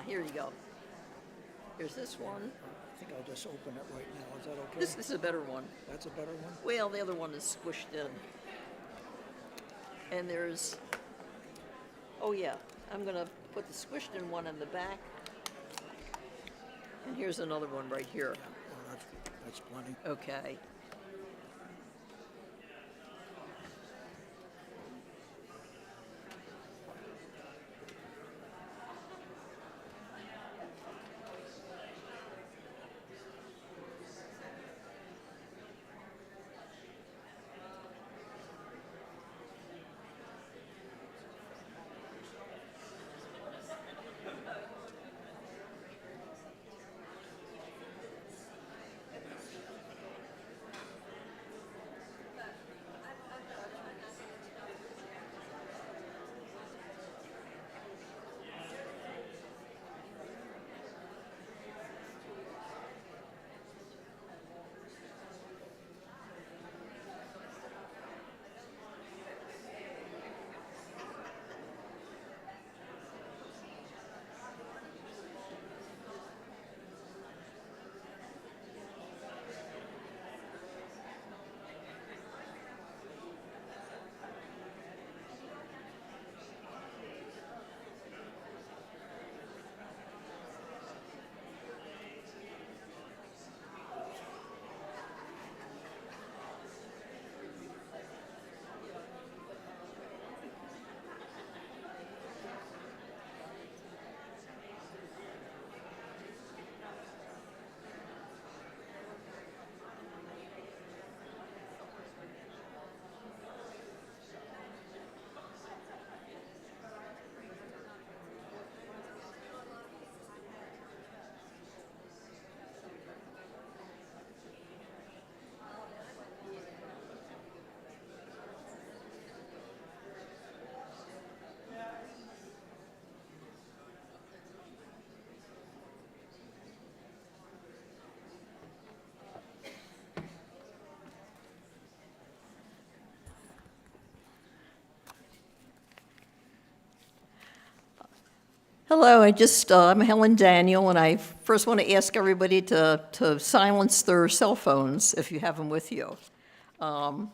Here you go. Here's this one. I think I'll just open it right now. Is that okay? This is a better one. That's a better one? Well, the other one is squished in. And there's, oh yeah, I'm gonna put the squished in one in the back. And here's another one right here. Yeah, well, that's plenty. Okay. Hello, I'm Helen Daniel, and I first want to ask everybody to silence their cell phones if you have them with you. I'm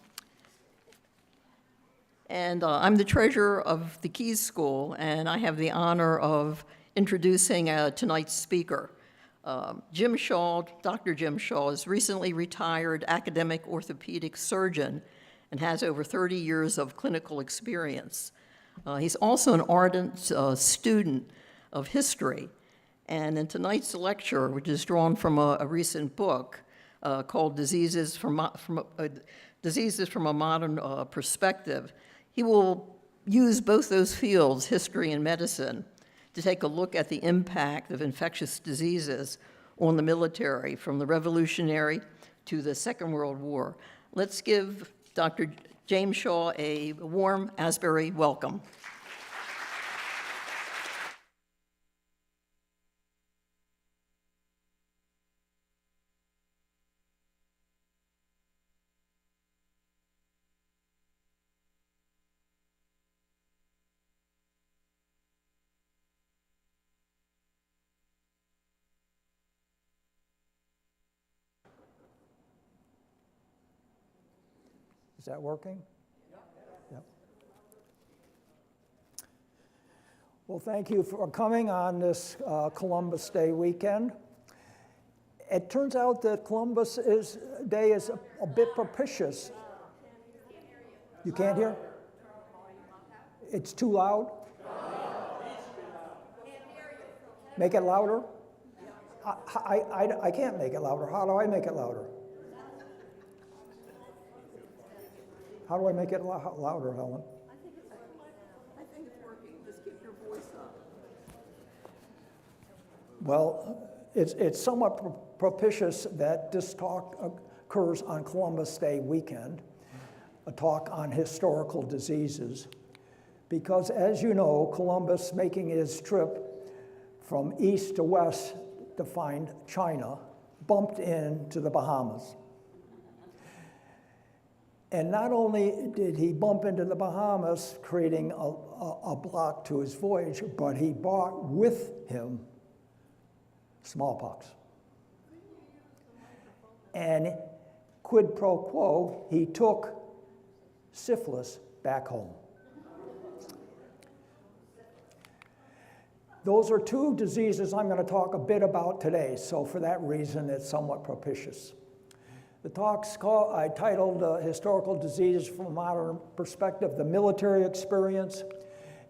the treasurer of the Keese School, and I have the honor of introducing tonight's speaker. Jim Shaw, Dr. Jim Shaw, is recently retired academic orthopedic surgeon and has over 30 years of clinical experience. He's also an ardent student of history. And in tonight's lecture, which is drawn from a recent book called Diseases from a Modern Perspective, he will use both those fields, history and medicine, to take a look at the impact of infectious diseases on the military from the Revolutionary to the Second World War. Let's give Dr. James Shaw a warm Asbury welcome. Is that working? Yep. Well, thank you for coming on this Columbus Day weekend. It turns out that Columbus Day is a bit propitious. You can't hear? It's too loud? Make it louder? I can't make it louder. How do I make it louder? How do I make it louder, Helen? I think it's working. Just keep your voice up. Well, it's somewhat propitious that this talk occurs on Columbus Day weekend, a talk on historical diseases, because as you know, Columbus, making his trip from east to west to find China, bumped into the Bahamas. And not only did he bump into the Bahamas, creating a block to his voyage, but he brought with him smallpox. And quid pro quo, he took syphilis back home. Those are two diseases I'm going to talk a bit about today, so for that reason it's somewhat propitious. The talk's I titled Historical Diseases from a Modern Perspective, the Military Experience.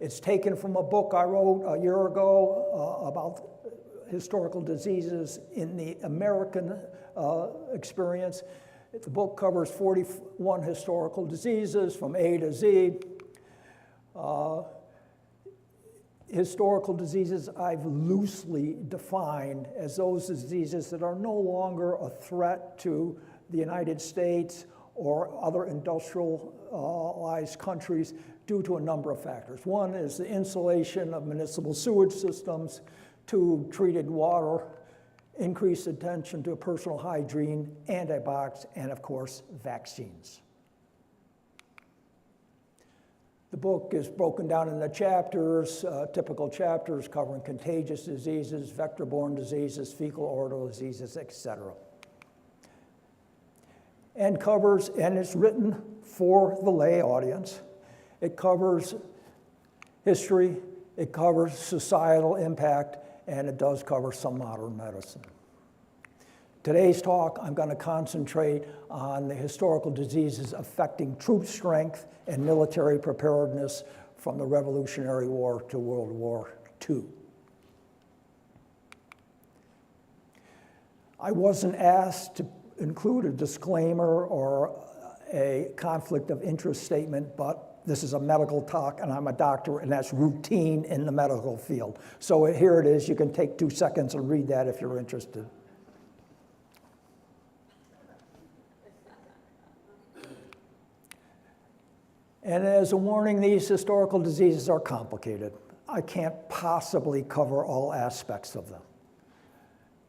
It's taken from a book I wrote a year ago about historical diseases in the American experience. The book covers 41 historical diseases from A to Z. Historical diseases I've loosely defined as those diseases that are no longer a threat to the United States or other industrialized countries due to a number of factors. One is the insulation of municipal sewage systems. Two, treated water, increased attention to personal hygiene, antibiotics, and of course, vaccines. The book is broken down into chapters, typical chapters covering contagious diseases, vector-borne diseases, fecal-oral diseases, etc. And it's written for the lay audience. It covers history, it covers societal impact, and it does cover some modern medicine. Today's talk, I'm going to concentrate on the historical diseases affecting troop strength and military preparedness from the Revolutionary War to World War II. I wasn't asked to include a disclaimer or a conflict of interest statement, but this is a medical talk, and I'm a doctor, and that's routine in the medical field. So here it is. You can take 2 seconds and read that if you're interested. And as a warning, these historical diseases are complicated. I can't possibly cover all aspects of them.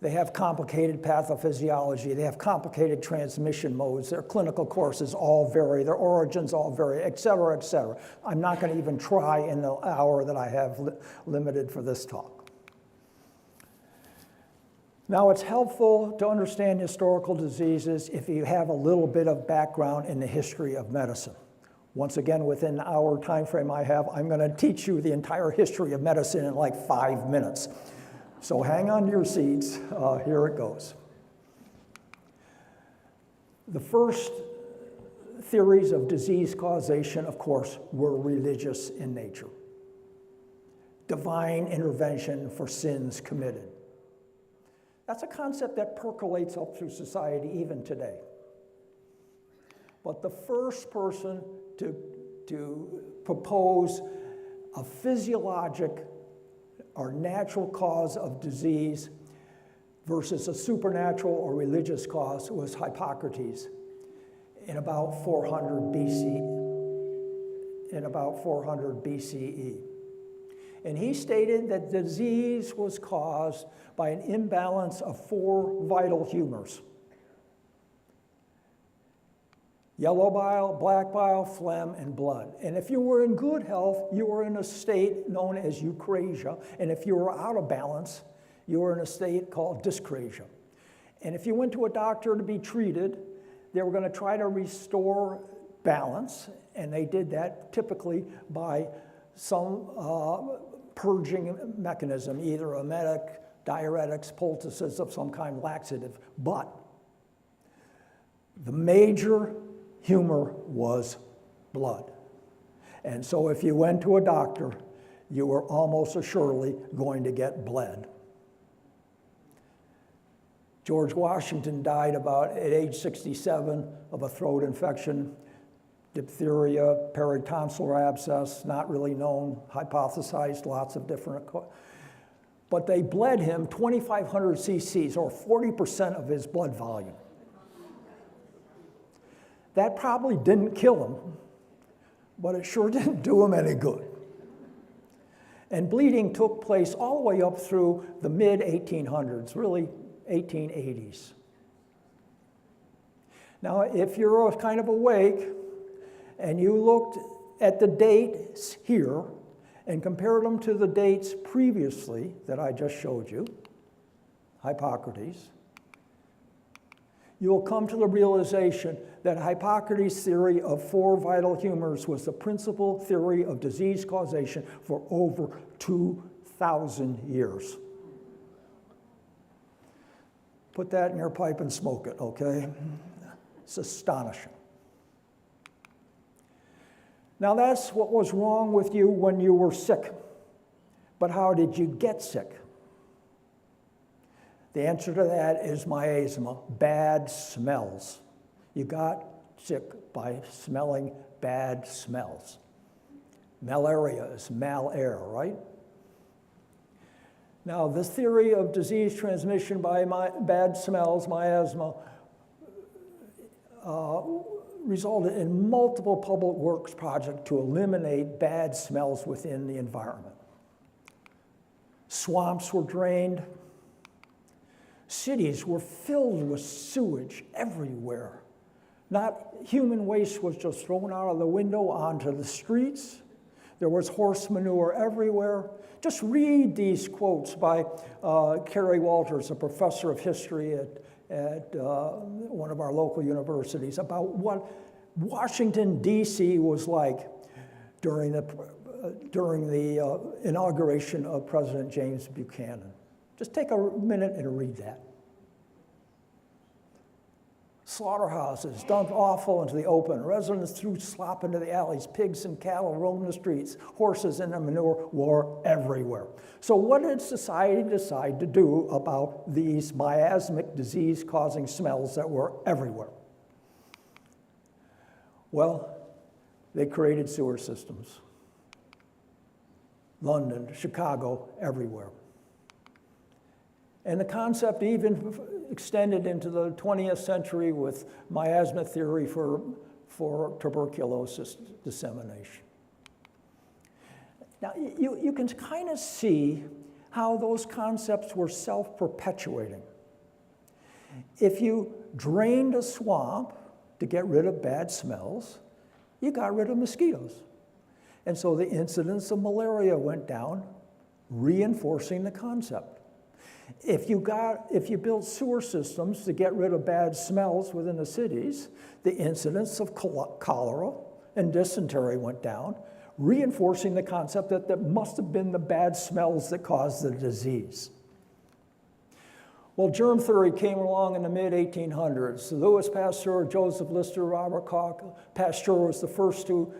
They have complicated pathophysiology. They have complicated transmission modes. Their clinical courses all vary. Their origins all vary, et cetera, et cetera. I'm not going to even try in the hour that I have limited for this talk. Now, it's helpful to understand historical diseases if you have a little bit of background in the history of medicine. Once again, within the hour time frame I have, I'm going to teach you the entire history of medicine in like 5 minutes. So hang on to your seats. Here it goes. The first theories of disease causation, of course, were religious in nature. Divine intervention for sins committed. That's a concept that percolates up through society even today. But the first person to propose a physiologic or natural cause of disease versus a supernatural or religious cause was Hippocrates in about 400 BCE. And he stated that disease was caused by an imbalance of 4 vital humors: yellow bile, black bile, phlegm, and blood. And if you were in good health, you were in a state known as eucrasia. And if you were out of balance, you were in a state called dyscrasia. And if you went to a doctor to be treated, they were going to try to restore balance. And they did that typically by some purging mechanism, either emetic, diuretics, poultices of some kind, laxative. But the major humor was blood. And so if you went to a doctor, you were almost assuredly going to get bled. George Washington died about at age 67 of a throat infection, diphtheria, peritonsillar abscess, not really known, hypothesized, lots of different. But they bled him 2,500 cc's, or 40% of his blood volume. That probably didn't kill him, but it sure didn't do him any good. And bleeding took place all the way up through the mid-1800s, really 1880s. Now, if you're kind of awake and you looked at the dates here and compared them to the dates previously that I just showed you, Hippocrates, you will come to the realization that Hippocrates' theory of 4 vital humors was the principal theory of disease causation for over 2,000 years. Put that in your pipe and smoke it, okay? It's astonishing. Now that's what was wrong with you when you were sick. But how did you get sick? The answer to that is miasma, bad smells. You got sick by smelling bad smells. Malaria is mal-air, right? Now, the theory of disease transmission by bad smells, miasma, resulted in multiple public works projects to eliminate bad smells within the environment. Swamps were drained. Cities were filled with sewage everywhere. Not human waste was just thrown out of the window onto the streets. There was horse manure everywhere. Just read these quotes by Kerry Walters, a professor of history at one of our local universities, about what Washington, D.C. was like during the inauguration of President James Buchanan. Just take a minute and read that. Slaughterhouses dumped offal into the open. Residents threw slop into the alleys. Pigs and cattle roamed the streets. Horses and their manure were everywhere. So what did society decide to do about these miasmic disease-causing smells that were everywhere? Well, they created sewer systems. London, Chicago, everywhere. And the concept even extended into the 20th century with miasma theory for tuberculosis dissemination. Now, you can kind of see how those concepts were self-perpetuating. If you drained a swamp to get rid of bad smells, you got rid of mosquitoes. And so the incidence of malaria went down, reinforcing the concept. If you built sewer systems to get rid of bad smells within the cities, the incidence of cholera and dysentery went down, reinforcing the concept that that must have been the bad smells that caused the disease. Well, germ theory came along in the mid-1800s. Louis Pasteur, Joseph Lister, Robert Koch. Pasteur was the first to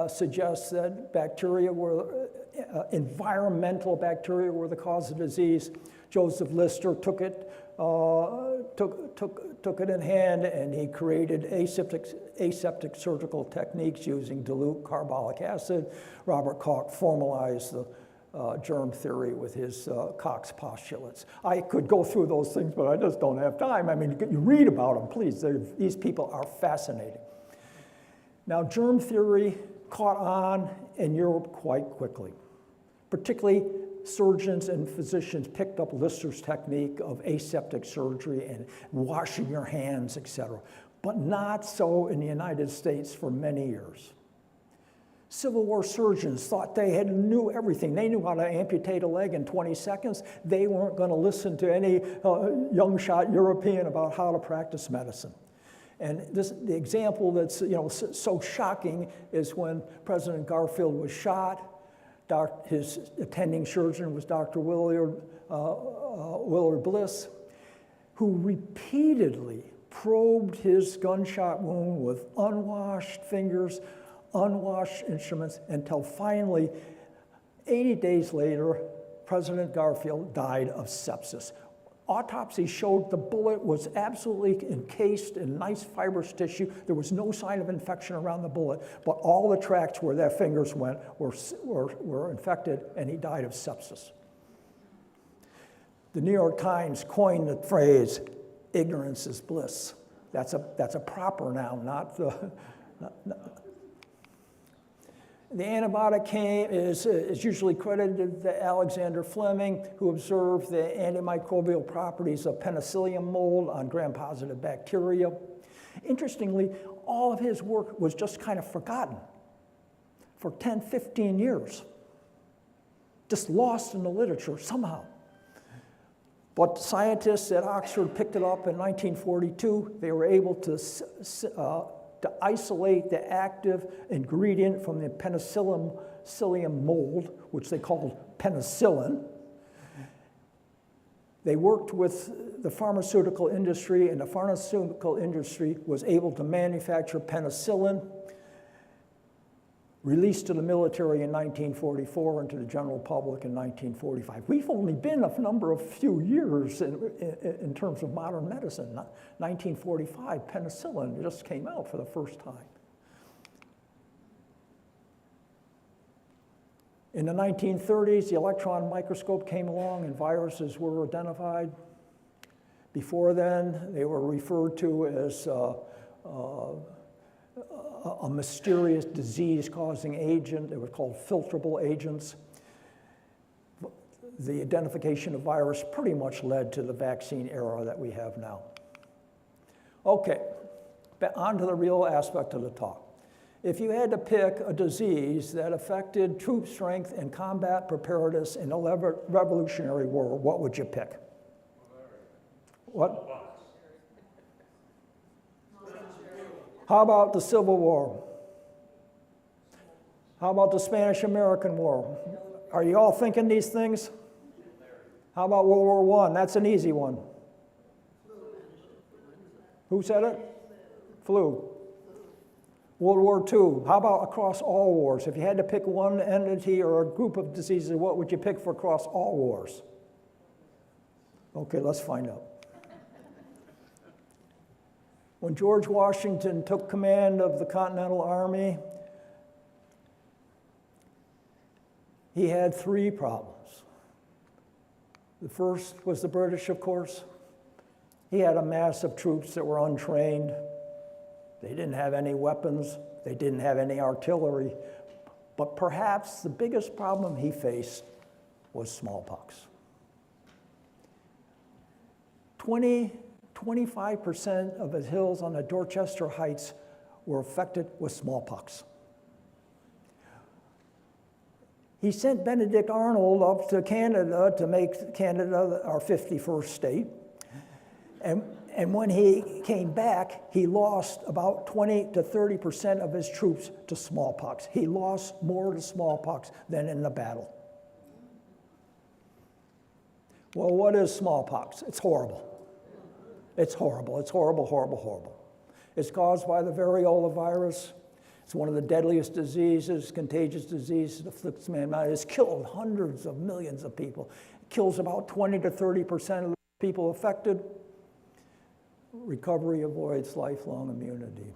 suggest that bacteria were, environmental bacteria were the cause of disease. Joseph Lister took it in hand, and he created aseptic surgical techniques using dilute carbolic acid. Robert Koch formalized the germ theory with his Koch's postulates. I could go through those things, but I just don't have time. I mean, you read about them, please. These people are fascinating. Now, germ theory caught on in Europe quite quickly. Particularly, surgeons and physicians picked up Lister's technique of aseptic surgery and washing your hands, etc. But not so in the United States for many years. Civil War surgeons thought they knew everything. They knew how to amputate a leg in 20 seconds. They weren't going to listen to any young shot European about how to practice medicine. And the example that's so shocking is when President Garfield was shot. His attending surgeon was Dr. Willard Bliss, who repeatedly probed his gunshot wound with unwashed fingers, unwashed instruments, until finally, 80 days later, President Garfield died of sepsis. Autopsy showed the bullet was absolutely encased in nice fibrous tissue. There was no sign of infection around the bullet, but all the tracts where their fingers went were infected, and he died of sepsis. The New York Times coined the phrase, "ignorance is bliss." That's a proper noun, not the... The antibiotic is usually credited to Alexander Fleming, who observed the antimicrobial properties of penicillium mold on gram-positive bacteria. Interestingly, all of his work was just kind of forgotten for 10, 15 years, just lost in the literature somehow. But scientists at Oxford picked it up in 1942. They were able to isolate the active ingredient from the penicillium mold, which they called penicillin. They worked with the pharmaceutical industry, and the pharmaceutical industry was able to manufacture penicillin, released to the military in 1944 and to the general public in 1945. We've only been a few years in terms of modern medicine. 1945, penicillin just came out for the first time. In the 1930s, the electron microscope came along and viruses were identified. Before then, they were referred to as a mysterious disease-causing agent. They were called filterable agents. The identification of virus pretty much led to the vaccine era that we have now. Okay, on to the real aspect of the talk. If you had to pick a disease that affected troop strength and combat preparedness in the Revolutionary War, what would you pick? What? How about the Civil War? How about the Spanish-American War? Are you all thinking these things? How about World War I? That's an easy one. Who said it? Flu. World War II. How about across all wars? If you had to pick one entity or a group of diseases, what would you pick for across all wars? Okay, let's find out. When George Washington took command of the Continental Army, he had three problems. The first was the British, of course. He had a mass of troops that were untrained. They didn't have any weapons. They didn't have any artillery. But perhaps the biggest problem he faced was smallpox. 25% of his hills on the Dorchester Heights were affected with smallpox. He sent Benedict Arnold up to Canada to make Canada our 51st state. And when he came back, he lost about 20 to 30% of his troops to smallpox. He lost more to smallpox than in the battle. Well, what is smallpox? It's horrible. It's horrible. It's horrible, horrible, horrible. It's caused by the variola virus. It's one of the deadliest diseases, contagious disease that afflicts mankind. It's killed hundreds of millions of people. It kills about 20 to 30% of the people affected. Recovery avoids lifelong immunity.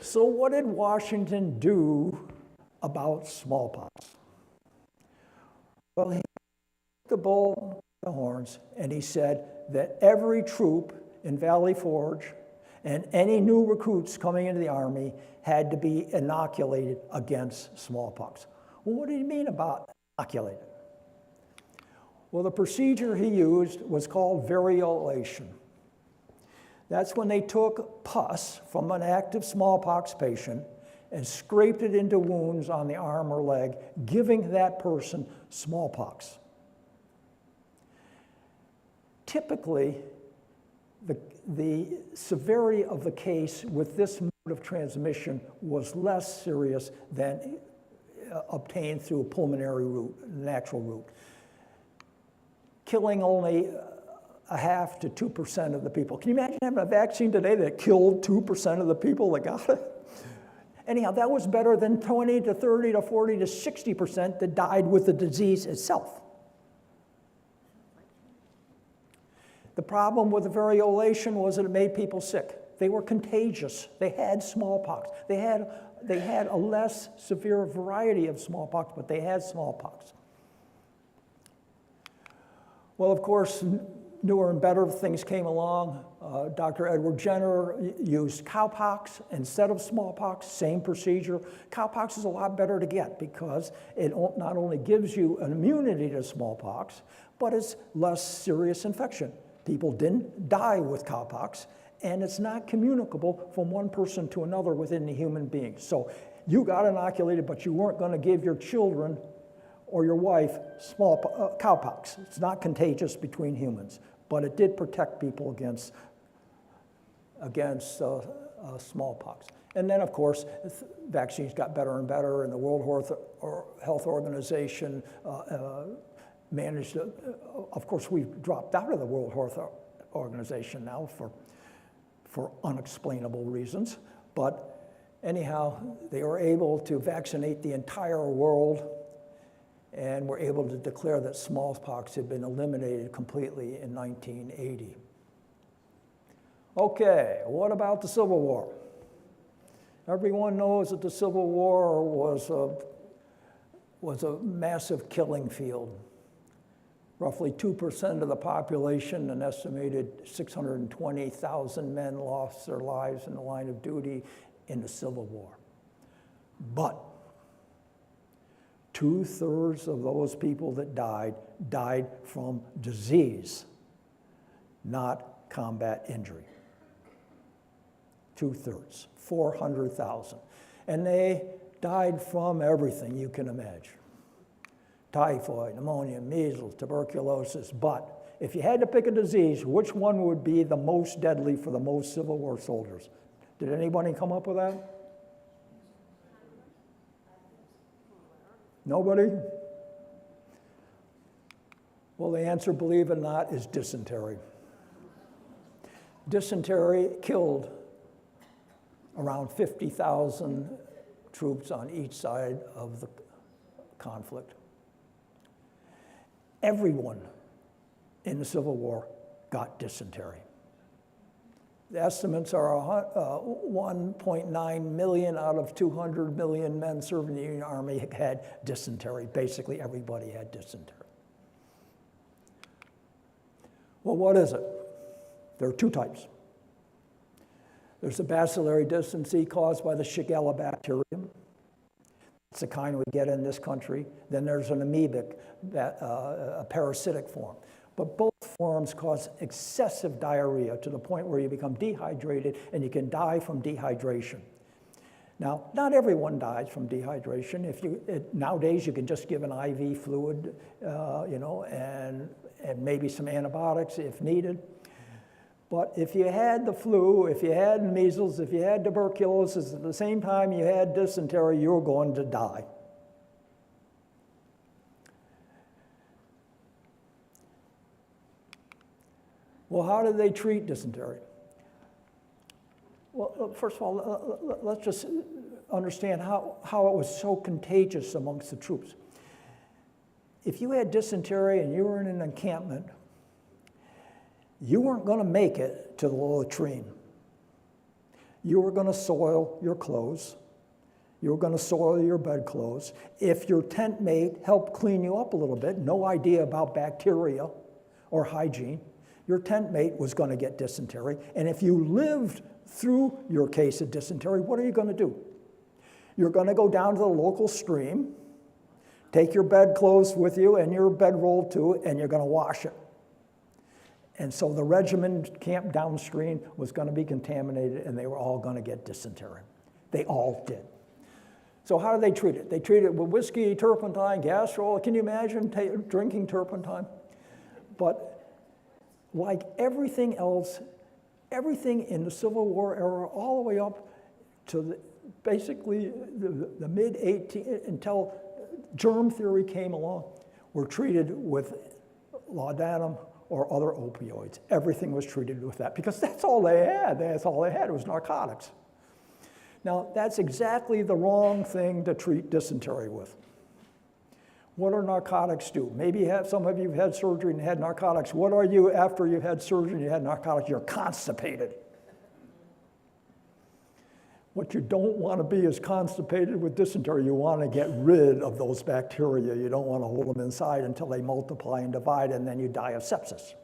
So what did Washington do about smallpox? Well, he took the bull by the horns and he said that every troop in Valley Forge and any new recruits coming into the Army had to be inoculated against smallpox. Well, what did he mean about inoculated? Well, the procedure he used was called variolation. That's when they took pus from an active smallpox patient and scraped it into wounds on the arm or leg, giving that person smallpox. Typically, the severity of the case with this mode of transmission was less serious than obtained through a pulmonary route, natural route, killing only 0.5% to 2% of the people. Can you imagine having a vaccine today that killed 2% of the people that got it? Anyhow, that was better than 20 to 30 to 40 to 60% that died with the disease itself. The problem with the variolation was that it made people sick. They were contagious. They had smallpox. They had a less severe variety of smallpox, but they had smallpox. Well, of course, newer and better things came along. Dr. Edward Jenner used cowpox instead of smallpox, same procedure. Cowpox is a lot better to get because it not only gives you an immunity to smallpox, but it's less serious infection. People didn't die with cowpox, and it's not communicable from one person to another within the human being. So you got inoculated, but you weren't going to give your children or your wife cowpox. It's not contagious between humans, but it did protect people against smallpox. And then, of course, vaccines got better and better, and the World Health Organization managed to, of course, we've dropped out of the World Health Organization now for unexplainable reasons, but anyhow, they were able to vaccinate the entire world and were able to declare that smallpox had been eliminated completely in 1980. Okay, what about the Civil War? Everyone knows that the Civil War was a massive killing field. Roughly 2% of the population, an estimated 620,000 men lost their lives in the line of duty in the Civil War. But 2/3 of those people that died from disease, not combat injury. 2/3, 400,000. And they died from everything you can imagine. Typhoid, pneumonia, measles, tuberculosis. But if you had to pick a disease, which one would be the most deadly for the most Civil War soldiers? Did anybody come up with that? Nobody? Well, the answer, believe it or not, is dysentery. Dysentery killed around 50,000 troops on each side of the conflict. Everyone in the Civil War got dysentery. The estimates are 1.9 million out of 200 million men serving in the Union Army had dysentery. Basically, everybody had dysentery. Well, what is it? There are two types. There's the bacillary dysentery caused by the Shigella bacterium. It's the kind we get in this country. Then there's an amoebic, a parasitic form. But both forms cause excessive diarrhea to the point where you become dehydrated and you can die from dehydration. Now, not everyone dies from dehydration. Nowadays, you can just give an IV fluid, and maybe some antibiotics if needed. But if you had the flu, if you had measles, if you had tuberculosis, at the same time you had dysentery, you were going to die. Well, how did they treat dysentery? Well, first of all, let's just understand how it was so contagious amongst the troops. If you had dysentery and you were in an encampment, you weren't going to make it to the latrine. You were going to soil your clothes. You were going to soil your bedclothes. If your tent mate helped clean you up a little bit, no idea about bacteria or hygiene, your tent mate was going to get dysentery. And if you lived through your case of dysentery, what are you going to do? You're going to go down to the local stream, take your bedclothes with you and your bedroll too, and you're going to wash it. And so the regiment camped downstream was going to be contaminated, and they were all going to get dysentery. They all did. So how do they treat it? They treat it with whiskey, turpentine, gas oil. Can you imagine drinking turpentine? But like everything else, everything in the Civil War era, all the way up to basically the mid-18, until germ theory came along, were treated with laudanum or other opioids. Everything was treated with that because that's all they had. That's all they had. It was narcotics. Now, that's exactly the wrong thing to treat dysentery with. What do narcotics do? Maybe some of you have had surgery and had narcotics. What are you after you've had surgery and you had narcotics? You're constipated. What you don't want to be is constipated with dysentery. You want to get rid of those bacteria. You don't want to hold them inside until they multiply and divide, and then you die of sepsis.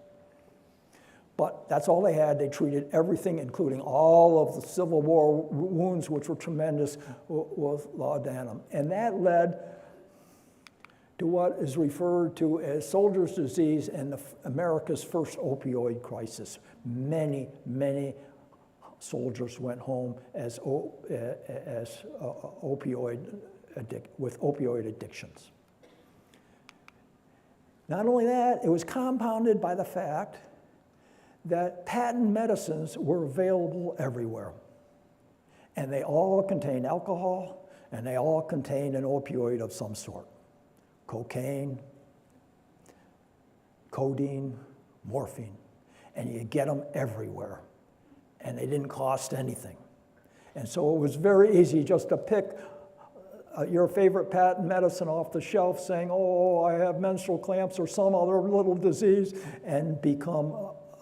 But that's all they had. They treated everything, including all of the Civil War wounds, which were tremendous, with laudanum. And that led to what is referred to as soldier's disease and America's first opioid crisis. Many, many soldiers went home with opioid addictions. Not only that, it was compounded by the fact that patent medicines were available everywhere. And they all contained alcohol, and they all contained an opioid of some sort. Cocaine, codeine, morphine. And you get them everywhere. And they didn't cost anything. And so it was very easy just to pick your favorite patent medicine off the shelf saying, oh, I have menstrual cramps or some other little disease, and become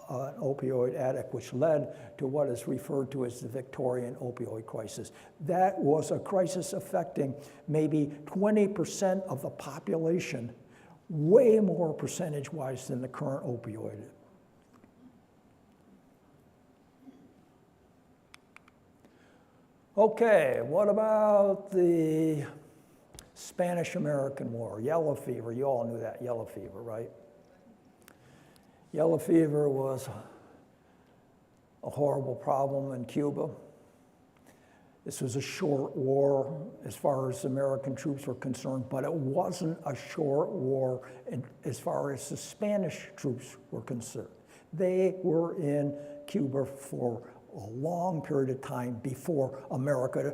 an opioid addict, which led to what is referred to as the Victorian opioid crisis. That was a crisis affecting maybe 20% of the population, way more percentage-wise than the current opioid. Okay, what about the Spanish-American War, yellow fever? You all knew that, yellow fever, right? Yellow fever was a horrible problem in Cuba. This was a short war as far as American troops were concerned, but it wasn't a short war as far as the Spanish troops were concerned. They were in Cuba for a long period of time before America,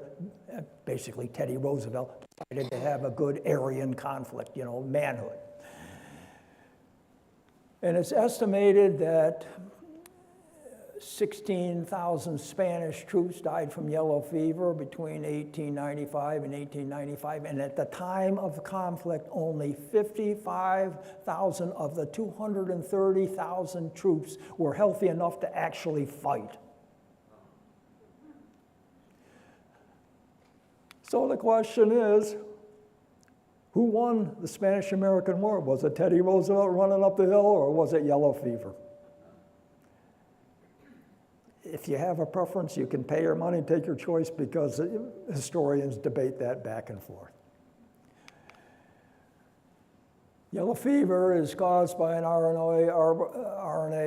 basically Teddy Roosevelt, decided to have a good Aryan conflict, you know, manhood. And it's estimated that 16,000 Spanish troops died from yellow fever between 1895 and 1895. And at the time of the conflict, only 55,000 of the 230,000 troops were healthy enough to actually fight. So the question is, who won the Spanish-American War? Was it Teddy Roosevelt running up the hill, or was it yellow fever? If you have a preference, you can pay your money, take your choice, because historians debate that back and forth. Yellow fever is caused by an RNA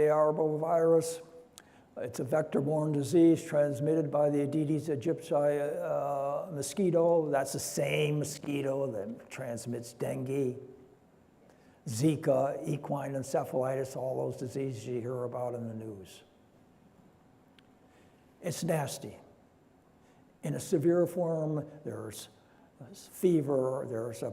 arbovirus. It's a vector-borne disease transmitted by the Aedes aegypti mosquito. That's the same mosquito that transmits dengue, Zika, equine encephalitis, all those diseases you hear about in the news. It's nasty. In a severe form, there's fever, there's a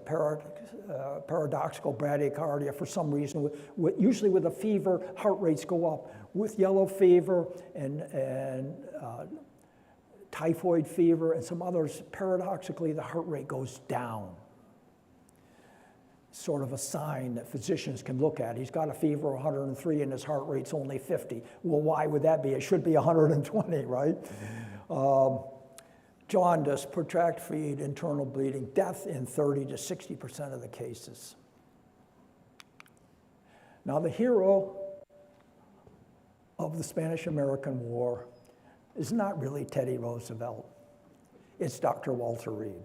paradoxical bradycardia for some reason. Usually with a fever, heart rates go up. With yellow fever and typhoid fever and some others, paradoxically, the heart rate goes down. Sort of a sign that physicians can look at. He's got a fever of 103 and his heart rate's only 50. Well, why would that be? It should be 120, right? Jaundice, protracted feed, internal bleeding, death in 30 to 60% of the cases. Now, the hero of the Spanish-American War is not really Teddy Roosevelt. It's Dr. Walter Reed.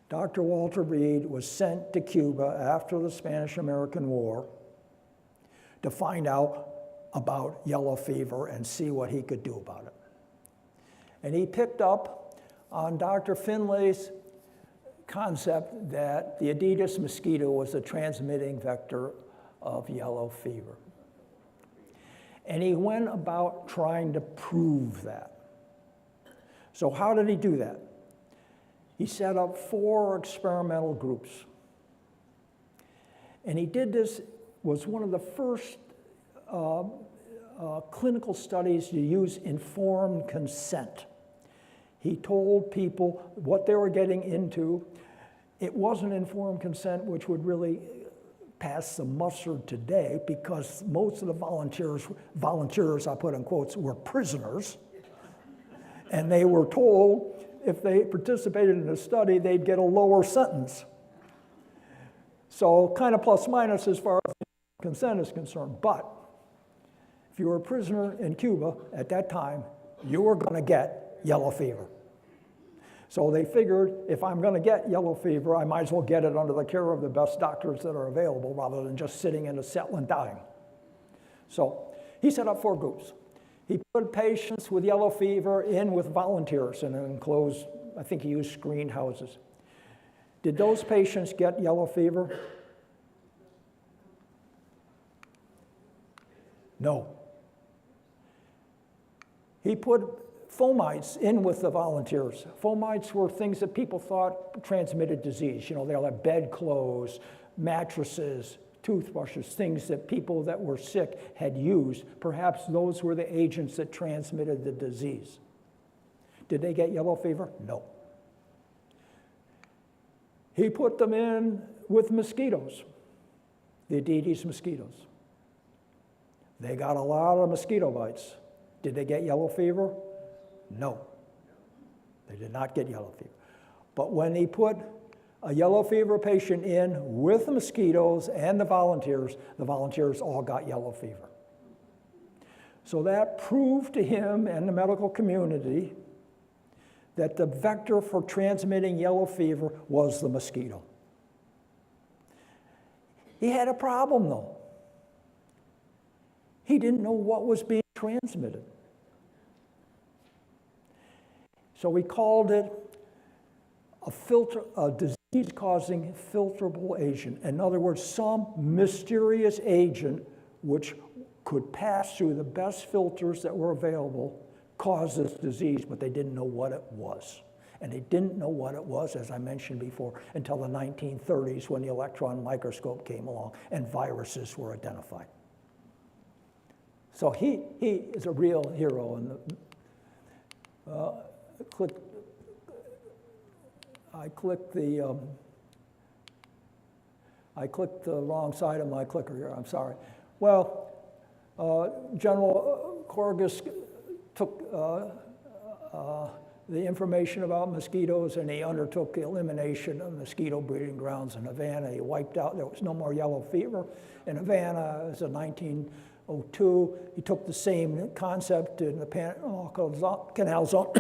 Dr. Walter Reed was sent to Cuba after the Spanish-American War to find out about yellow fever and see what he could do about it. And he picked up on Dr. Finlay's concept that the Aedes mosquito was a transmitting vector of yellow fever. And he went about trying to prove that. So how did he do that? He set up 4 experimental groups. And he did this, was one of the first clinical studies to use informed consent. He told people what they were getting into. It wasn't informed consent, which would really pass the muster today, because most of the volunteers, I put in quotes, were prisoners. And they were told if they participated in the study, they'd get a lower sentence. So kind of plus minus as far as consent is concerned. But if you were a prisoner in Cuba at that time, you were going to get yellow fever. So they figured, if I'm going to get yellow fever, I might as well get it under the care of the best doctors that are available rather than just sitting in a cell and dying. So he set up 4 groups. He put patients with yellow fever in with volunteers in an enclosed, I think he used screened houses. Did those patients get yellow fever? No. He put fomites in with the volunteers. Fomites were things that people thought transmitted disease. You know, they're like bedclothes, mattresses, toothbrushes, things that people that were sick had used. Perhaps those were the agents that transmitted the disease. Did they get yellow fever? No. He put them in with mosquitoes, the Aedes mosquitoes. They got a lot of mosquito bites. Did they get yellow fever? No. They did not get yellow fever. But when he put a yellow fever patient in with the mosquitoes and the volunteers all got yellow fever. So that proved to him and the medical community that the vector for transmitting yellow fever was the mosquito. He had a problem though. He didn't know what was being transmitted. So we called it a disease-causing filterable agent. In other words, some mysterious agent which could pass through the best filters that were available causes disease, but they didn't know what it was. And they didn't know what it was, as I mentioned before, until the 1930s when the electron microscope came along and viruses were identified. So he is a real hero. And I clicked the wrong side of my clicker here, I'm sorry. Well, General Corgus took the information about mosquitoes and he undertook the elimination of mosquito breeding grounds in Havana. He wiped out, there was no more yellow fever in Havana. It was in 1902. He took the same concept in the Panama Canal Zone,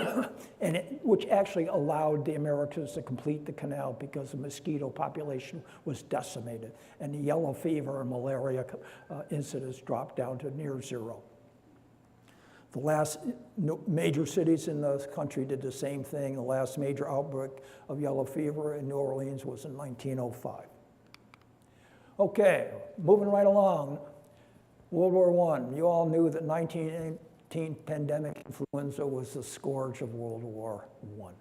which actually allowed the Americans to complete the canal because the mosquito population was decimated. And the yellow fever and malaria incidence dropped down to near zero. The last major cities in the country did the same thing. The last major outbreak of yellow fever in New Orleans was in 1905. Okay, moving right along. World War I. You all knew that 1918 pandemic influenza was the scourge of World War I.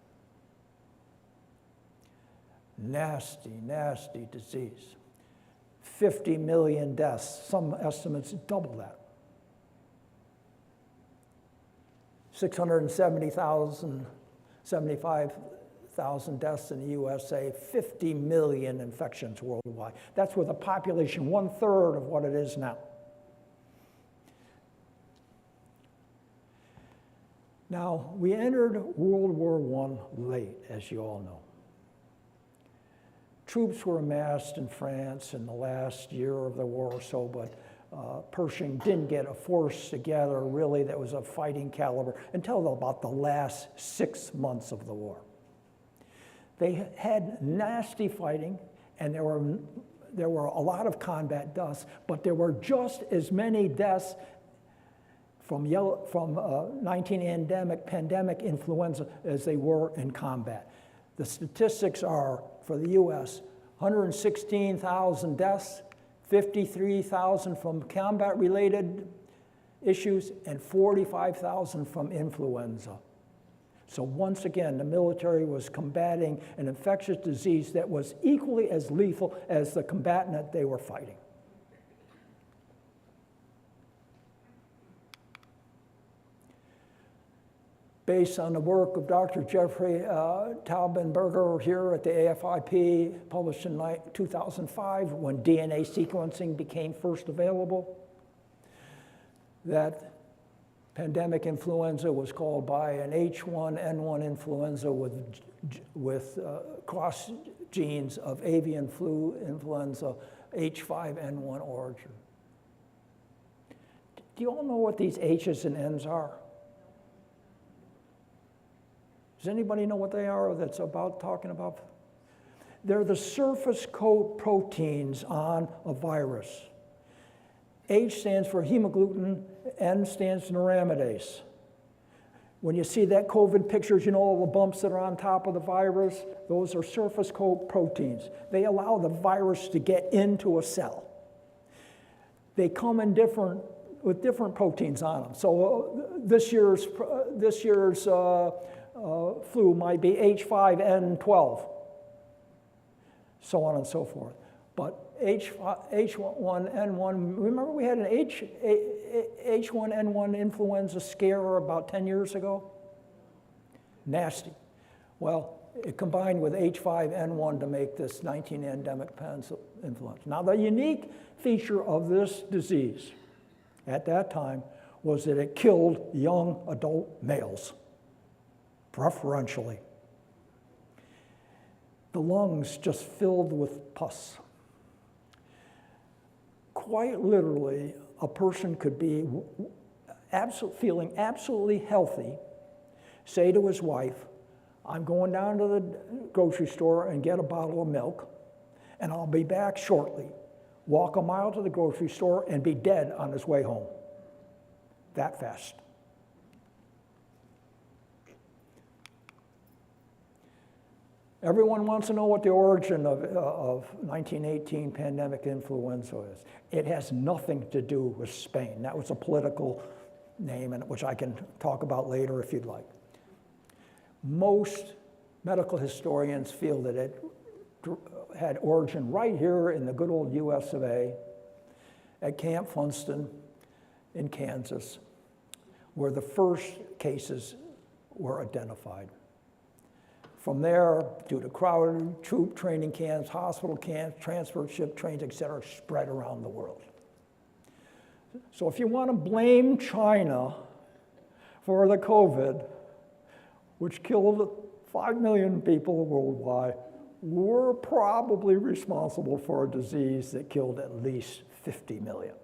Nasty, nasty disease. 50 million deaths. Some estimates double that. 75,000 deaths in the USA, 50 million infections worldwide. That's with a population 1/3 of what it is now. Now, we entered World War I late, as you all know. Troops were amassed in France in the last year of the war or so, but Pershing didn't get a force together really that was of fighting caliber until about the last 6 months of the war. They had nasty fighting and there were a lot of combat deaths, but there were just as many deaths from 19 pandemic influenza as they were in combat. The statistics are, for the US, 116,000 deaths, 53,000 from combat-related issues, and 45,000 from influenza. So once again, the military was combating an infectious disease that was equally as lethal as the combatant they were fighting. Based on the work of Dr. Jeffrey Taubenberger here at the AFIP, published in 2005 when DNA sequencing became first available, that pandemic influenza was called by an H1N1 influenza with cross genes of avian flu influenza H5N1 origin. Do you all know what these H's and N's are? Does anybody know what they are that's about talking about? They're the surface coat proteins on a virus. H stands for hemagglutinin, N stands for neuraminidase. When you see that COVID pictures, you know all the bumps that are on top of the virus? Those are surface coat proteins. They allow the virus to get into a cell. They come in different with different proteins on them. So this year's flu might be H5N12, so on and so forth. But H1N1, remember we had an H1N1 influenza scare about 10 years ago? Nasty. Well, it combined with H5N1 to make this 19 endemic influenza. Now, the unique feature of this disease at that time was that it killed young adult males, preferentially. The lungs just filled with pus. Quite literally, a person could be feeling absolutely healthy, say to his wife, I'm going down to the grocery store and get a bottle of milk, and I'll be back shortly. Walk a mile to the grocery store and be dead on his way home. That fast. Everyone wants to know what the origin of 1918 pandemic influenza is. It has nothing to do with Spain. That was a political name, which I can talk about later if you'd like. Most medical historians feel that it had origin right here in the good old US of A, at Camp Funston in Kansas, where the first cases were identified. From there, due to crowded troop training camps, hospital camps, transfer ship trains, et cetera, spread around the world. So if you want to blame China for the COVID, which killed 5 million people worldwide, we're probably responsible for a disease that killed at least 50 million.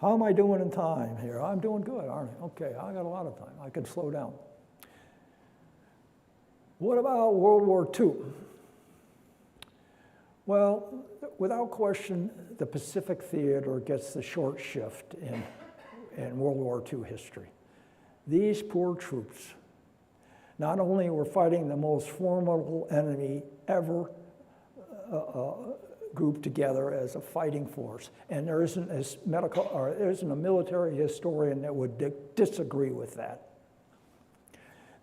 How am I doing in time here? I'm doing good, aren't I? Okay, I got a lot of time. I can slow down. What about World War II? Well, without question, the Pacific Theater gets the short shift in World War II history. These poor troops not only were fighting the most formidable enemy ever grouped together as a fighting force, and there isn't a military historian that would disagree with that.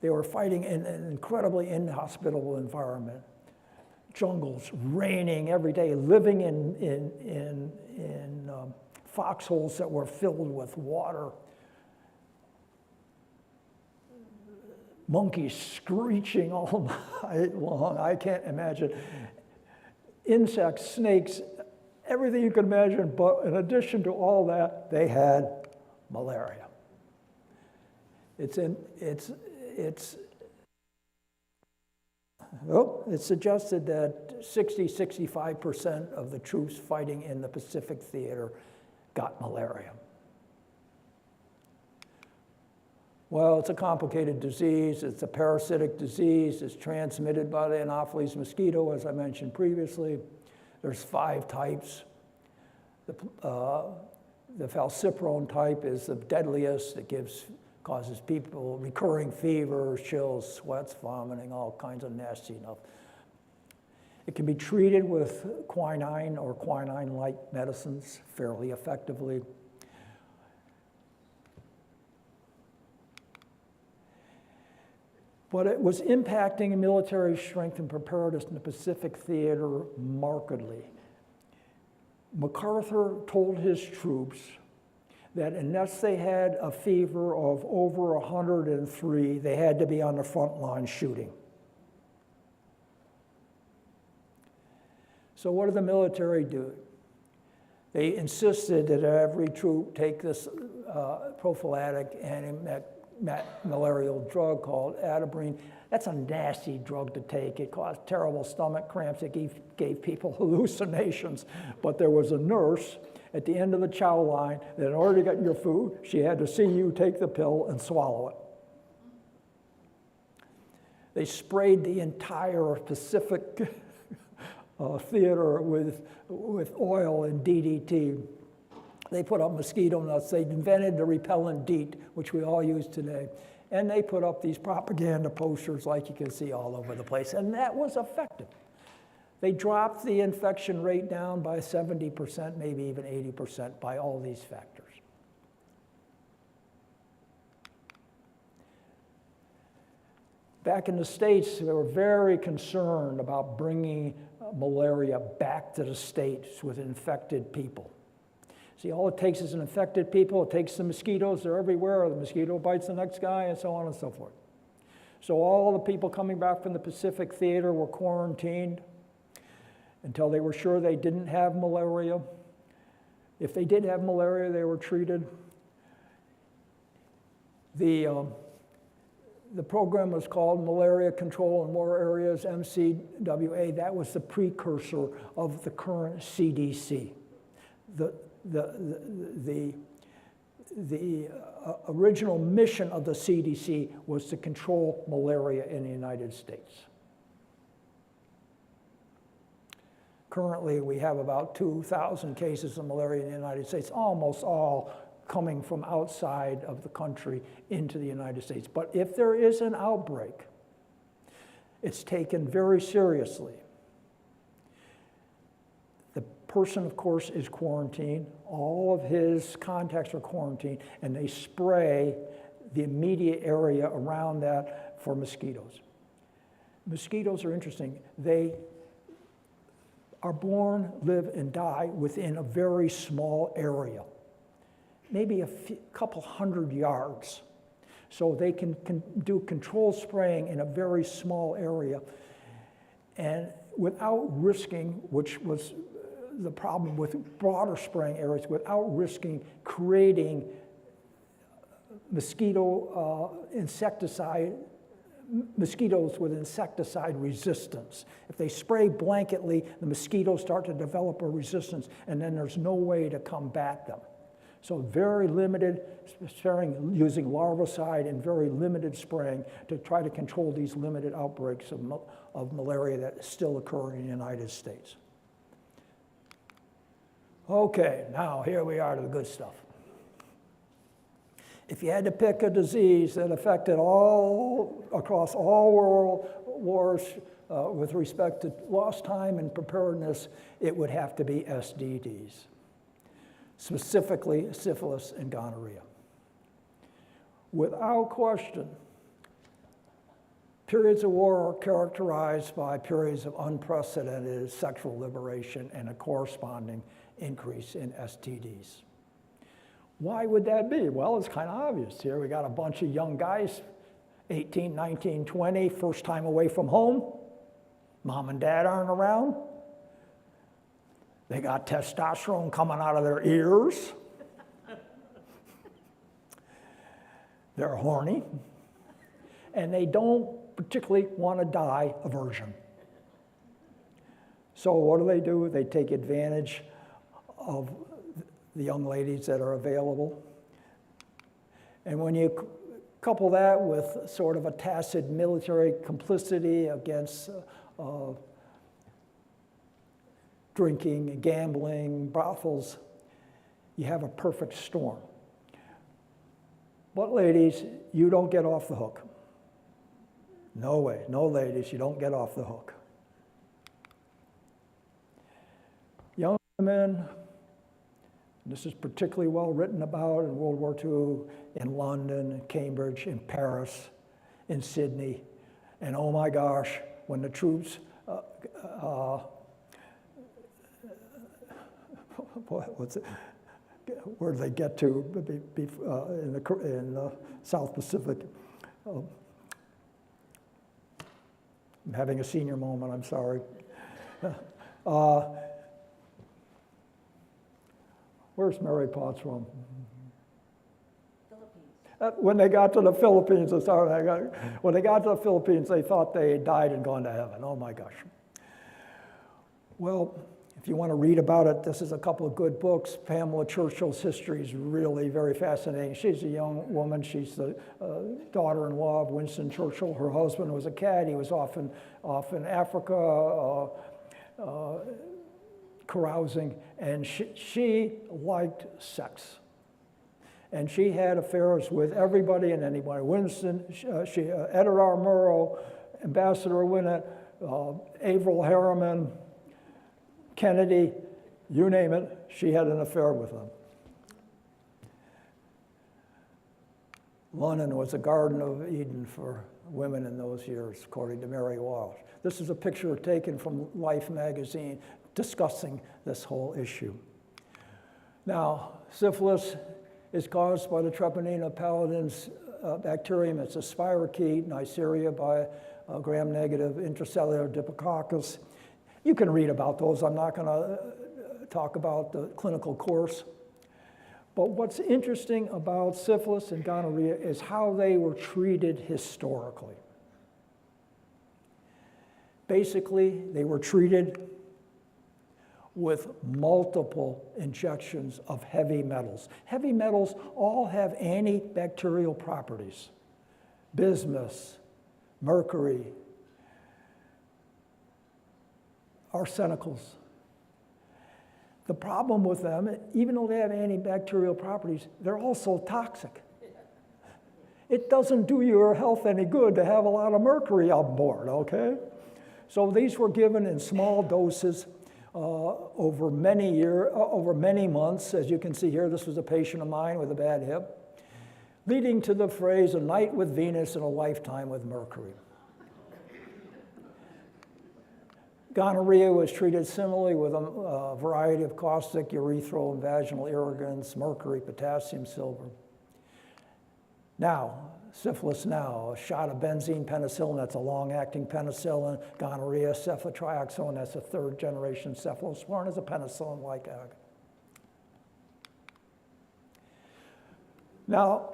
They were fighting in an incredibly inhospitable environment, jungles raining every day, living in foxholes that were filled with water, monkeys screeching all night long. I can't imagine. Insects, snakes, everything you could imagine, but in addition to all that, they had malaria. It's suggested that 60-65% of the troops fighting in the Pacific Theater got malaria. Well, it's a complicated disease. It's a parasitic disease. It's transmitted by the Anopheles mosquito, as I mentioned previously. There's 5 types. The falciparum type is the deadliest. It causes people recurring fever, chills, sweats, vomiting, all kinds of nasty stuff. It can be treated with quinine or quinine-like medicines fairly effectively. But it was impacting military strength and preparedness in the Pacific Theater markedly. MacArthur told his troops that unless they had a fever of over 103, they had to be on the front line shooting. So what did the military do? They insisted that every troop take this prophylactic malarial drug called atabrine. That's a nasty drug to take. It caused terrible stomach cramps. It gave people hallucinations. But there was a nurse at the end of the chow line that in order to get your food, she had to see you take the pill and swallow it. They sprayed the entire Pacific Theater with oil and DDT. They put up mosquito nets. They invented the repellent DEET, which we all use today. And they put up these propaganda posters like you can see all over the place. And that was effective. They dropped the infection rate down by 70%, maybe even 80% by all these factors. Back in the States, they were very concerned about bringing malaria back to the States with infected people. See, all it takes is an infected people, it takes the mosquitoes, they're everywhere, the mosquito bites the next guy, and so on and so forth. So all the people coming back from the Pacific Theater were quarantined until they were sure they didn't have malaria. If they did have malaria, they were treated. The program was called Malaria Control in War Areas, MCWA. That was the precursor of the current CDC. The original mission of the CDC was to control malaria in the United States. Currently, we have about 2,000 cases of malaria in the United States, almost all coming from outside of the country into the United States. But if there is an outbreak, it's taken very seriously. The person, of course, is quarantined. All of his contacts are quarantined, and they spray the immediate area around that for mosquitoes. Mosquitoes are interesting. They are born, live, and die within a very small area, maybe a couple hundred yards. So they can do controlled spraying in a very small area, and without risking, which was the problem with broader spraying areas, without risking creating mosquitoes with insecticide resistance. If they spray blanketly, the mosquitoes start to develop a resistance, and then there's no way to combat them. So very limited spraying using larvicide and very limited spraying to try to control these limited outbreaks of malaria that still occur in the United States. Okay, now here we are to the good stuff. If you had to pick a disease that affected across all world wars with respect to lost time and preparedness, it would have to be STDs, specifically syphilis and gonorrhea. Without question, periods of war are characterized by periods of unprecedented sexual liberation and a corresponding increase in STDs. Why would that be? Well, it's kind of obvious here. We got a bunch of young guys, 18, 19, 20, first time away from home. Mom and dad aren't around. They got testosterone coming out of their ears. They're horny. And they don't particularly want to die a virgin. So what do? They take advantage of the young ladies that are available. And when you couple that with sort of a tacit military complicity against drinking, gambling, brothels, you have a perfect storm. But ladies, you don't get off the hook. No way, no ladies, you don't get off the hook. Young women, this is particularly well written about in World War II, in London, in Cambridge, in Paris, in Sydney. And oh my gosh, when the troops, where did they get to in the South Pacific? I'm having a senior moment, I'm sorry. Where's Mary Potts from? Philippines. When they got to the Philippines, when they got to the Philippines, they thought they had died and gone to heaven. Oh my gosh. Well, if you want to read about it, this is a couple of good books. Pamela Churchill's history is really very fascinating. She's a young woman. She's the daughter-in-law of Winston Churchill. Her husband was a cad. He was off in Africa, carousing, and she liked sex. And she had affairs with everybody and anybody. Winston, Edward R. Murrow, Ambassador Winnet, Averell Harriman, Kennedy, you name it, she had an affair with him. London was a Garden of Eden for women in those years, according to Mary Walsh. This is a picture taken from Life magazine discussing this whole issue. Now, syphilis is caused by the Treponema pallidans bacterium. It's a spirochete, Neisseria by gram-negative intracellular Diplococcus. You can read about those. I'm not going to talk about the clinical course. But what's interesting about syphilis and gonorrhea is how they were treated historically. Basically, they were treated with multiple injections of heavy metals. Heavy metals all have antibacterial properties. Bismuth, mercury, arsenicals. The problem with them, even though they have antibacterial properties, they're also toxic. It doesn't do your health any good to have a lot of mercury on board, okay? So these were given in small doses over many months. As you can see here, this was a patient of mine with a bad hip, leading to the phrase, a night with Venus and a lifetime with Mercury. Gonorrhea was treated similarly with a variety of caustic, urethral, and vaginal irrigants, mercury, potassium, silver. Now, syphilis now, a shot of benzene penicillin, that's a long-acting penicillin. Gonorrhea, cephalotrioxone, that's a third-generation cephalosporin, is a penicillin-like agent. Now,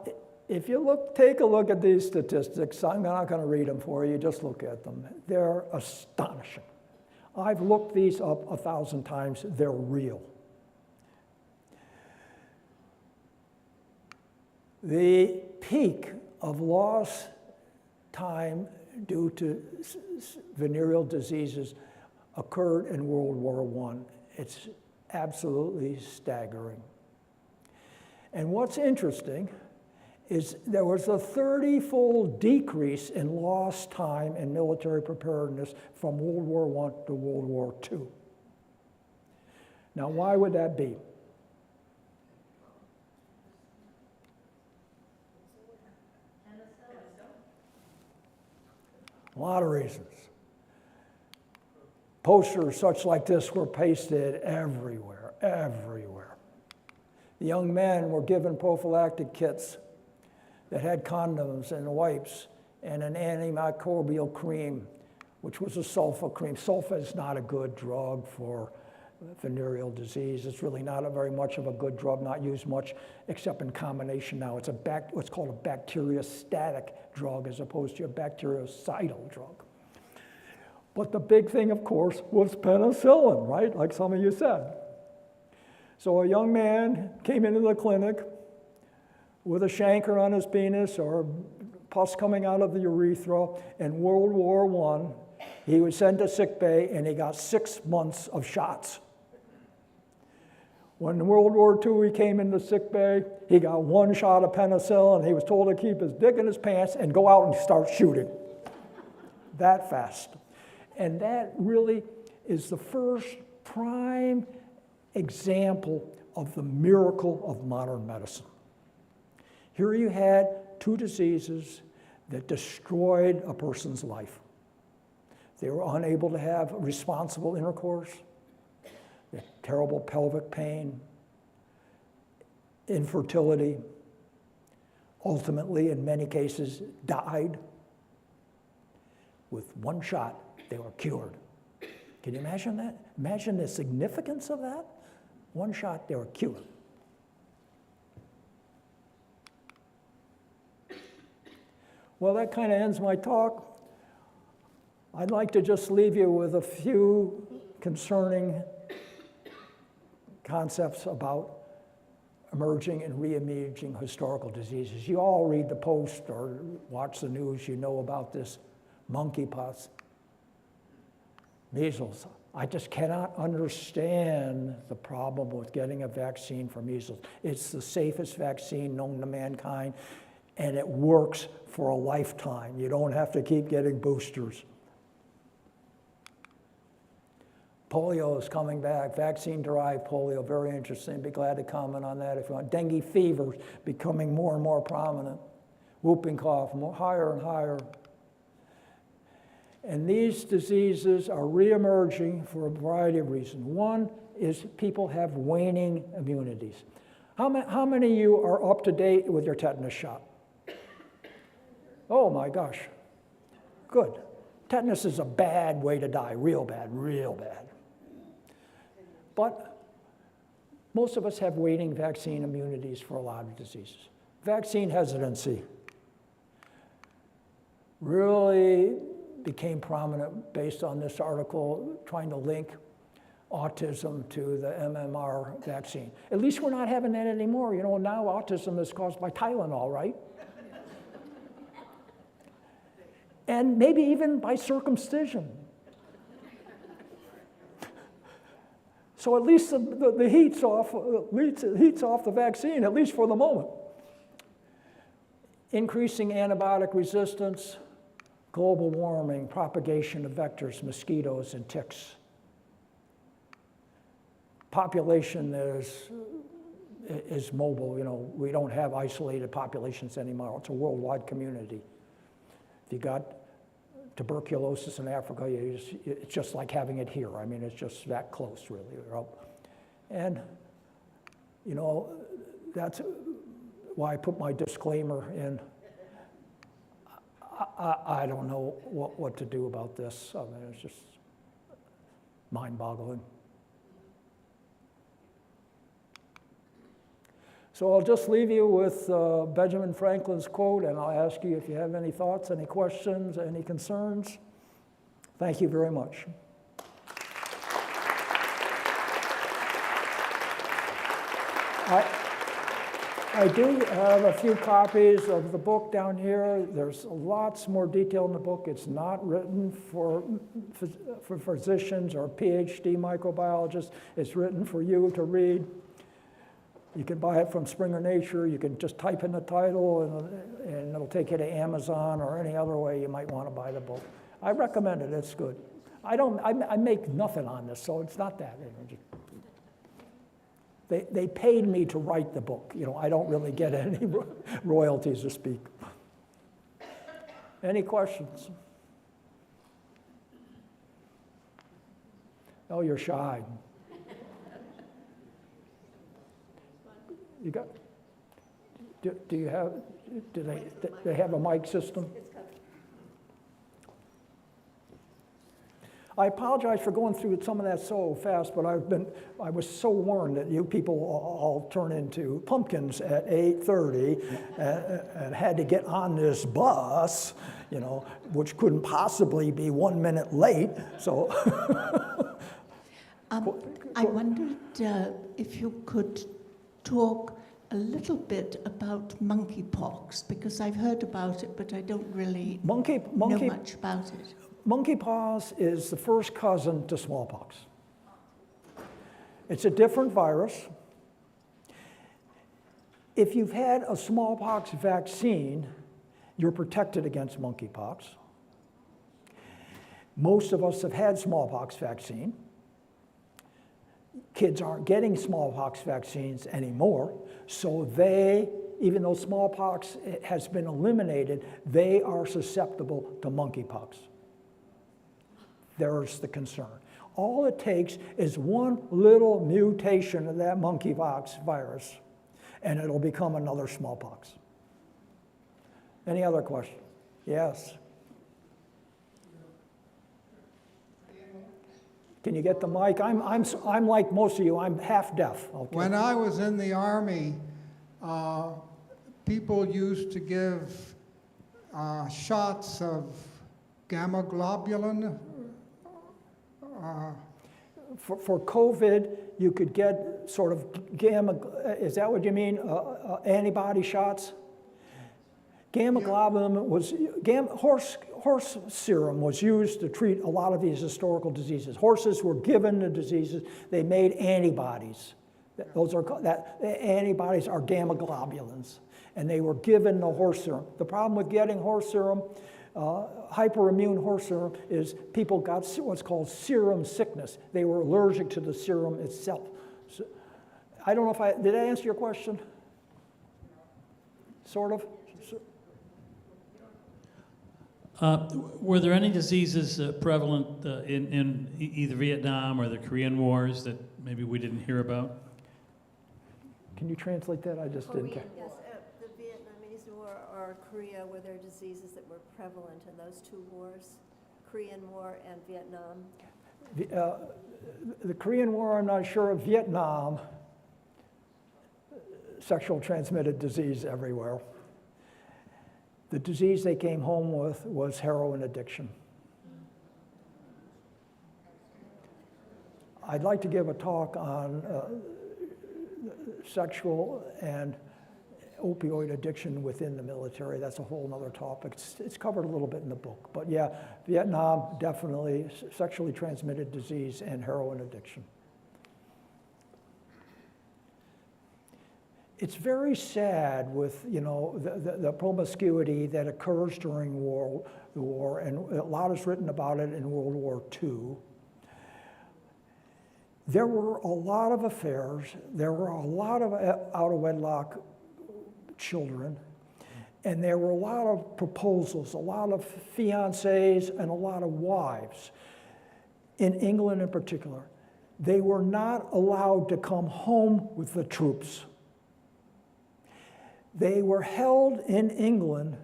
if you take a look at these statistics, I'm not going to read them for you, just look at them. They're astonishing. I've looked these up 1,000 times, they're real. The peak of lost time due to venereal diseases occurred in World War I. It's absolutely staggering. And what's interesting is there was a 30-fold decrease in lost time in military preparedness from World War I to World War II. Now, why would that be? A lot of reasons. Posters such like this were pasted everywhere, everywhere. The young men were given prophylactic kits that had condoms and wipes and an antimicrobial cream, which was a sulfa cream. Sulfa is not a good drug for venereal disease. It's really not very much of a good drug, not used much except in combination now. It's what's called a bacteriostatic drug as opposed to a bactericidal drug. But the big thing, of course, was penicillin, right? Like some of you said. So a young man came into the clinic with a chancre on his penis or pus coming out of the urethra. In World War I, he was sent to sick bay and he got 6 months of shots. When in World War II he came into sick bay, he got 1 shot of penicillin and he was told to keep his dick in his pants and go out and start shooting. That fast. And that really is the first prime example of the miracle of modern medicine. Here you had 2 diseases that destroyed a person's life. They were unable to have responsible intercourse, they had terrible pelvic pain, infertility, ultimately, in many cases, died. With 1 shot, they were cured. Can you imagine that? Imagine the significance of that. 1 shot, they were cured. Well, that kind of ends my talk. I'd like to just leave you with a few concerning concepts about emerging and re-emerging historical diseases. You all read the Post or watch the news, you know about this. Monkeypox, measles. I just cannot understand the problem with getting a vaccine for measles. It's the safest vaccine known to mankind, and it works for a lifetime. You don't have to keep getting boosters. Polio is coming back, vaccine-derived polio, very interesting. Be glad to comment on that if you want. Dengue fever becoming more and more prominent. Whooping cough, higher and higher. And these diseases are reemerging for a variety of reasons. One is people have waning immunities. How many of you are up to date with your tetanus shot? Oh my gosh, good. Tetanus is a bad way to die, real bad, real bad. But most of us have waning vaccine immunities for a lot of diseases. Vaccine hesitancy really became prominent based on this article trying to link autism to the MMR vaccine. At least we're not having that anymore. You know, now autism is caused by Tylenol, right? And maybe even by circumcision. So at least the heat's off the vaccine, at least for the moment. Increasing antibiotic resistance, global warming, propagation of vectors, mosquitoes and ticks. Population that is mobile, you know, we don't have isolated populations anymore. It's a worldwide community. If you got tuberculosis in Africa, it's just like having it here. I mean, it's just that close, really. And, you know, that's why I put my disclaimer in. I don't know what to do about this. I mean, it's just mind-boggling. So I'll just leave you with Benjamin Franklin's quote, and I'll ask you if you have any thoughts, any questions, any concerns. Thank you very much. I do have a few copies of the book down here. There's lots more detail in the book. It's not written for physicians or PhD microbiologists. It's written for you to read. You can buy it from Springer Nature. You can just type in the title and it'll take you to Amazon or any other way you might want to buy the book. I recommend it. It's good. I make nothing on this, so it's not that. They paid me to write the book. You know, I don't really get any royalties to speak. Any questions? Oh, you're shy. You got? Do you have? Do they have a mic system? I apologize for going through some of that so fast, but I was so warned that you people all turn into pumpkins at 8:30 and had to get on this bus, you know, which couldn't possibly be 1 minute late. So. I wondered if you could talk a little bit about monkeypox, because I've heard about it, but I don't really know much about it. Monkeypox is the first cousin to smallpox. It's a different virus. If you've had a smallpox vaccine, you're protected against monkeypox. Most of us have had smallpox vaccine. Kids aren't getting smallpox vaccines anymore, so even though smallpox has been eliminated, they are susceptible to monkeypox. There's the concern. All it takes is one little mutation of that monkeypox virus, and it'll become another smallpox. Any other question? Yes. Can you get the mic? I'm like most of you. I'm half deaf. Okay. When I was in the Army, people used to give shots of gamma globulin. For COVID, you could get sort of gamma, is that what you mean, antibody shots? Gamma globulin was, horse serum was used to treat a lot of these historical diseases. Horses were given the diseases, they made antibodies. The antibodies are gamma globulins, and they were given the horse serum. The problem with getting horse serum, Hyperimmune horse serum is people got what's called serum sickness. They were allergic to the serum itself. So, I don't know if did I answer your question? Sort of? Were there any diseases prevalent in either Vietnam or the Korean Wars that maybe we didn't hear about? Can you translate that? I just didn't. Yes, the Vietnamese War or Korea, were there diseases that were prevalent in those two wars, Korean War and Vietnam? The Korean War, I'm not sure. Vietnam, sexual transmitted disease everywhere. The disease they came home with was heroin addiction. I'd like to give a talk on sexual and opioid addiction within the military. That's a whole other topic. It's covered a little bit in the book. But yeah, Vietnam, definitely sexually transmitted disease and heroin addiction. It's very sad with, you know, the promiscuity that occurs during the war, and a lot is written about it in World War II. There were a lot of affairs, there were a lot of out-of-wedlock children, and there were a lot of proposals, a lot of fiancés and a lot of wives. In England in particular, they were not allowed to come home with the troops. They were held in England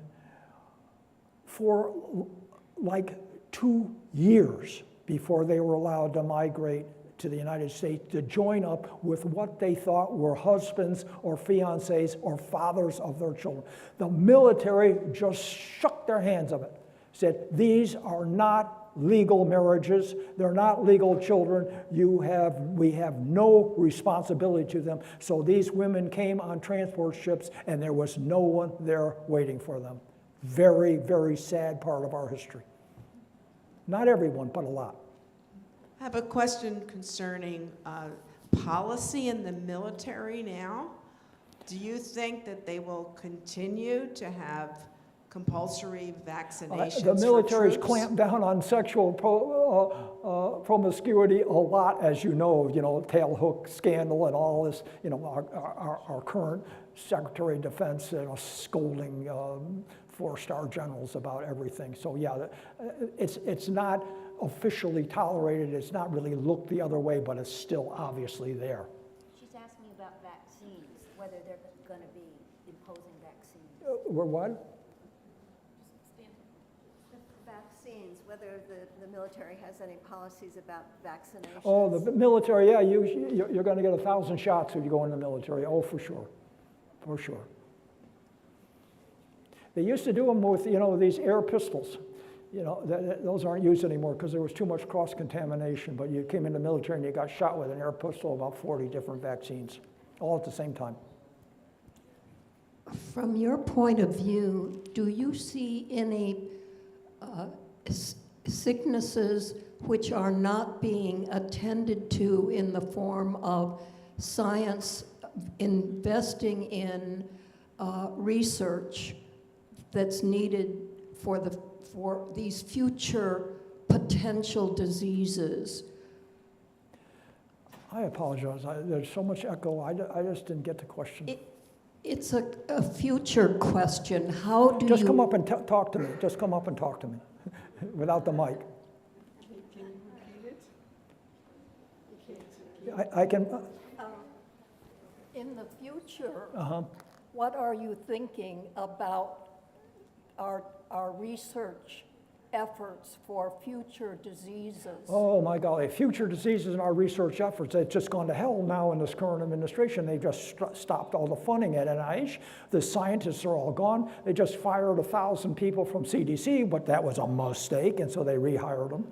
for like 2 years before they were allowed to migrate to the United States to join up with what they thought were husbands or fiancés or fathers of their children. The military just shook their hands of it, said, these are not legal marriages, they're not legal children, we have no responsibility to them. So these women came on transport ships and there was no one there waiting for them. Very, very sad part of our history. Not everyone, but a lot. I have a question concerning policy in the military now. Do you think that they will continue to have compulsory vaccinations The military's for troops? clamped down on sexual promiscuity a lot, as you know, tail hook scandal and all this, our current Secretary of Defense, scolding four-star generals about everything. So yeah, it's not officially tolerated, it's not really looked the other way, but it's still obviously there. She's asking about vaccines, whether they're going to be imposing vaccines. We're what? Vaccines, whether the military has any policies about vaccinations. Oh, the military, yeah, you're going to get 1,000 shots if you go in the military. Oh, for sure, for sure. They used to do them with, these air pistols. Those aren't used anymore because there was too much cross-contamination, but you came in the military and you got shot with an air pistol, about 40 different vaccines, all at the same time. From your point of view, do you see any sicknesses which are not being attended to in the form of science investing in research that's needed for these future potential diseases? I apologize. There's so much echo. I just didn't get the question. It's a future question. How do Just you... come up and talk to me. Just come up and talk to me without the mic. Can you repeat it? I can... In the future, what are you thinking about our research efforts for future diseases? Oh my golly, future diseases and our research efforts, it's just gone to hell now in this current administration. They've just stopped all the funding at NIH. The scientists are all gone. They just fired 1,000 people from CDC, but that was a mistake, and so they rehired them.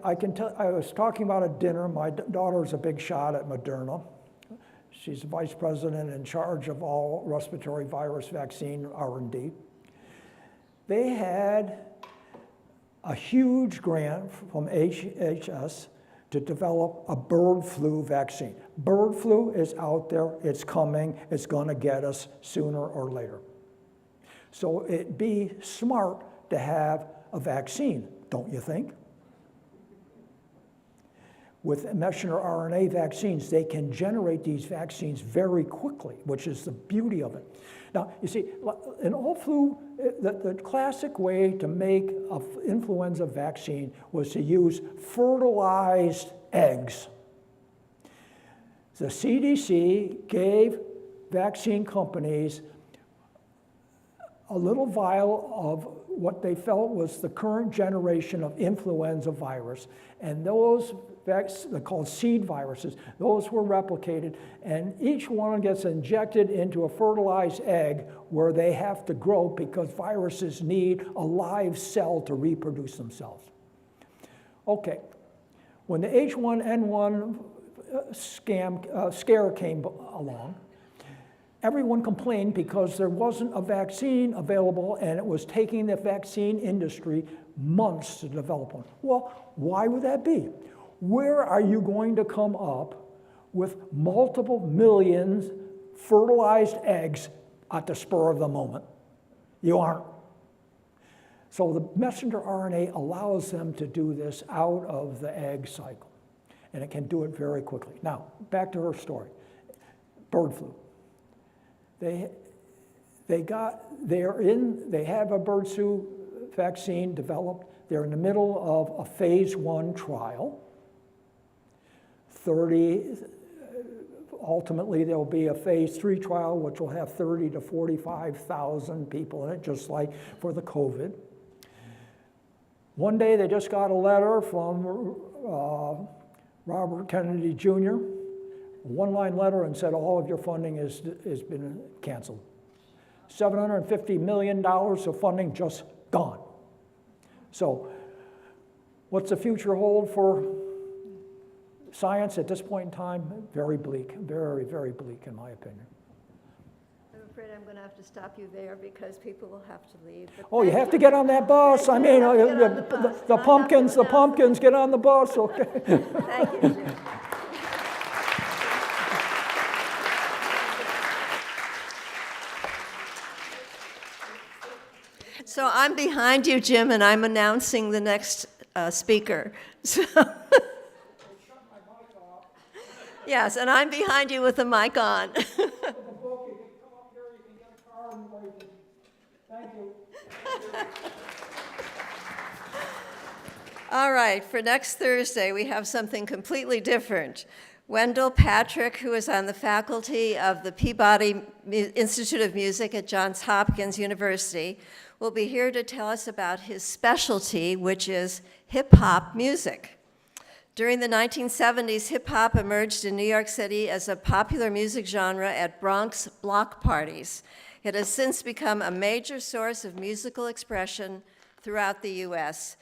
I can tell, I was talking about at dinner, my daughter's a big shot at Moderna. She's the vice president in charge of all respiratory virus vaccine R&D. They had a huge grant from HHS to develop a bird flu vaccine. Bird flu is out there, it's coming, it's gonna get us sooner or later. So it'd be smart to have a vaccine, don't you think? With messenger RNA vaccines, they can generate these vaccines very quickly, which is the beauty of it. Now, you see, in all flu, the classic way to make an influenza vaccine was to use fertilized eggs. The CDC gave vaccine companies a little vial of what they felt was the current generation of influenza virus, and those they're called seed viruses. Those were replicated, and each one gets injected into a fertilized egg where they have to grow because viruses need a live cell to reproduce themselves. Okay, when the H1N1 scare came along, everyone complained because there wasn't a vaccine available, and it was taking the vaccine industry months to develop one. Well, why would that be? Where are you going to come up with multiple millions fertilized eggs at the spur of the moment? You aren't. So the messenger RNA allows them to do this out of the egg cycle, and it can do it very quickly. Now, back to her story. Bird flu. They have a bird flu vaccine developed. They're in the middle of a phase 1 trial. Ultimately, there'll be a phase 3 trial, which will have 30 to 45,000 people in it, just like for the COVID. One day, they just got a letter from Robert Kennedy Jr., a one-line letter, and said all of your funding has been canceled. $750 million of funding just gone. So what's the future hold for science at this point in time? Very bleak, very, very bleak in my opinion. I'm afraid I'm going to have to stop you there because people will have to leave. But Oh, you thank have to get on that bus. I mean, have to get on the bus. the pumpkins, get on the bus, okay? Thank you, Jim. So I'm behind you, Jim, and I'm announcing the next speaker. So yes, and I'm behind you with the mic on. All right, for next Thursday, we have something completely different. Wendell Patrick, who is on the faculty of the Peabody Institute of Music at Johns Hopkins University, will be here to tell us about his specialty, which is hip-hop music. During the 1970s, hip-hop emerged in New York City as a popular music genre at Bronx block parties. It has since become a major source of musical expression throughout the U.S.